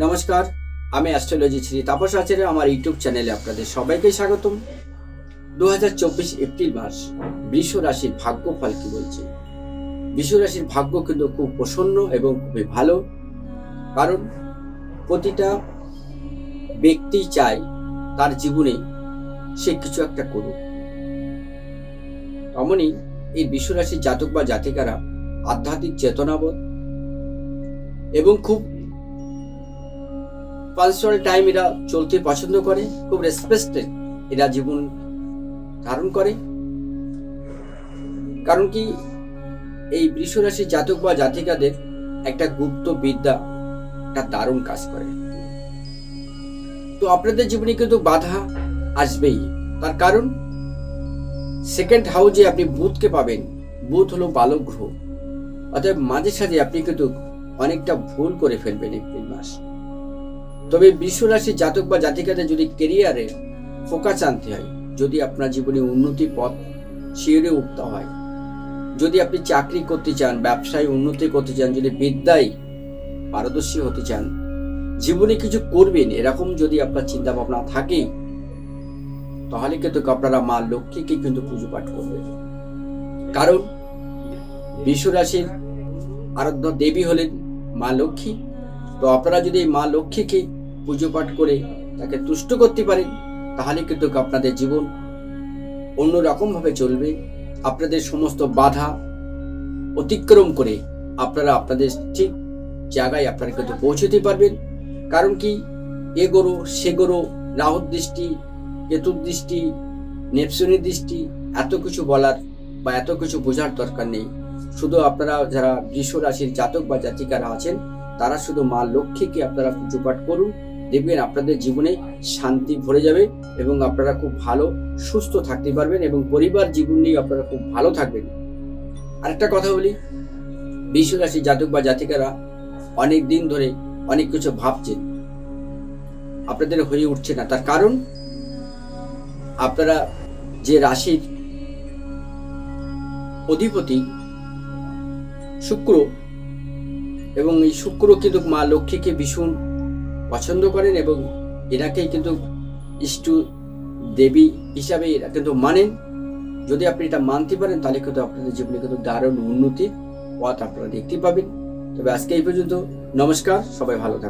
নমস্কার, আমি অ্যাস্ট্রোলজি শ্রী তাপস আচার্য আমার ইউটিউব চ্যানেলে আপনাদের সবাইকে স্বাগতম। 2024 এপ্রিল মাস বৃষ রাশির ভাগ্যফল কি বলছে। বৃষ রাশির ভাগ্য কিন্তু খুব প্রসন্ন এবং খুবই ভালো, কারণ প্রতিটা ব্যক্তি চায় তার জীবনে সে কিছু একটা করুক। তেমনই এই বৃষ রাশির জাতক বা জাতিকারা আধ্যাত্মিক চেতনাবোধ এবং খুব পার্সোনাল টাইম এরা চলতে পছন্দ করে, খুব রেসপেক্টেড এরা জীবন ধারণ করে। কারণ কি, এই বৃষ রাশির জাতক বা জাতিকাদের একটা গুপ্ত বিদ্যা একটা দারুণ কাজ করে। তো আপনাদের জীবনে কিন্তু বাধা আসবেই, তার কারণ সেকেন্ড হাউসে আপনি বুধকে পাবেন। বুধ হলো বালক গ্রহ, অতএব মাঝে সাঝে আপনি কিন্তু অনেকটা ভুল করে ফেলবেন এপ্রিল মাস। তবে বৃষ রাশির জাতক বা জাতিকাদের যদি কেরিয়ারে ফোকাস আনতে হয়, যদি আপনার জীবনে উন্নতি পথ শিওরে উঠতে হয়, যদি আপনি চাকরি করতে চান, ব্যবসায় উন্নতি করতে চান, যদি বিদ্যায় পারদর্শী হতে চান, জীবনে কিছু করবেন এরকম যদি আপনার চিন্তা ভাবনা থাকে, তাহলে কিন্তু আপনারা মা লক্ষ্মীকে কিন্তু পুজো পাঠ করবেন। কারণ বৃষ রাশির আরাধ্য দেবী হলেন মা লক্ষ্মী। তো আপনারা যদি মা লক্ষ্মীকে পুজো পাঠ করে তাকে তুষ্ট করতে পারেন, তাহলে কিন্তু আপনাদের জীবন অন্যরকম ভাবে চলবে। আপনাদের সমস্ত বাধা অতিক্রম করে আপনারা আপনাদের ঠিক জায়গায় আপনারা কিন্তু পৌঁছতে পারবেন। কারণ কি, এ গ্রহ সে গ্রহ, রাহুর দৃষ্টি, কেতুর দৃষ্টি, নেপচুনের দৃষ্টি, এত কিছু বলার বা এত কিছু বোঝার দরকার নেই। শুধু আপনারা যারা বৃষ রাশির জাতক বা জাতিকারা আছেন, তারা শুধু মা লক্ষ্মীকে আপনারা পুজো পাঠ করুন, দেখবেন আপনাদের জীবনে শান্তি ভরে যাবে এবং আপনারা খুব ভালো সুস্থ থাকতে পারবেন এবং পরিবার জীবন নিয়ে আপনারা খুব ভালো থাকবেন। আরেকটা কথা বলি, বৃষ রাশির জাতক বা জাতিকারা অনেক দিন ধরে অনেক কিছু ভাবছেন, আপনাদের হয়ে উঠছে না। তার কারণ আপনারা যে রাশির অধিপতি শুক্র, এবং এই শুক্র কিন্তু মা লক্ষ্মীকে ভীষণ পছন্দ করেন এবং এনাকেই কিন্তু ইষ্ট দেবী হিসাবে এরা কিন্তু মানেন। যদি আপনি এটা মানতে পারেন, তাহলে কিন্তু আপনাদের জীবনে কিন্তু দারুণ উন্নতির পথ আপনারা দেখতে পাবেন। তবে আজকে এই পর্যন্ত, নমস্কার, সবাই ভালো থাকুন।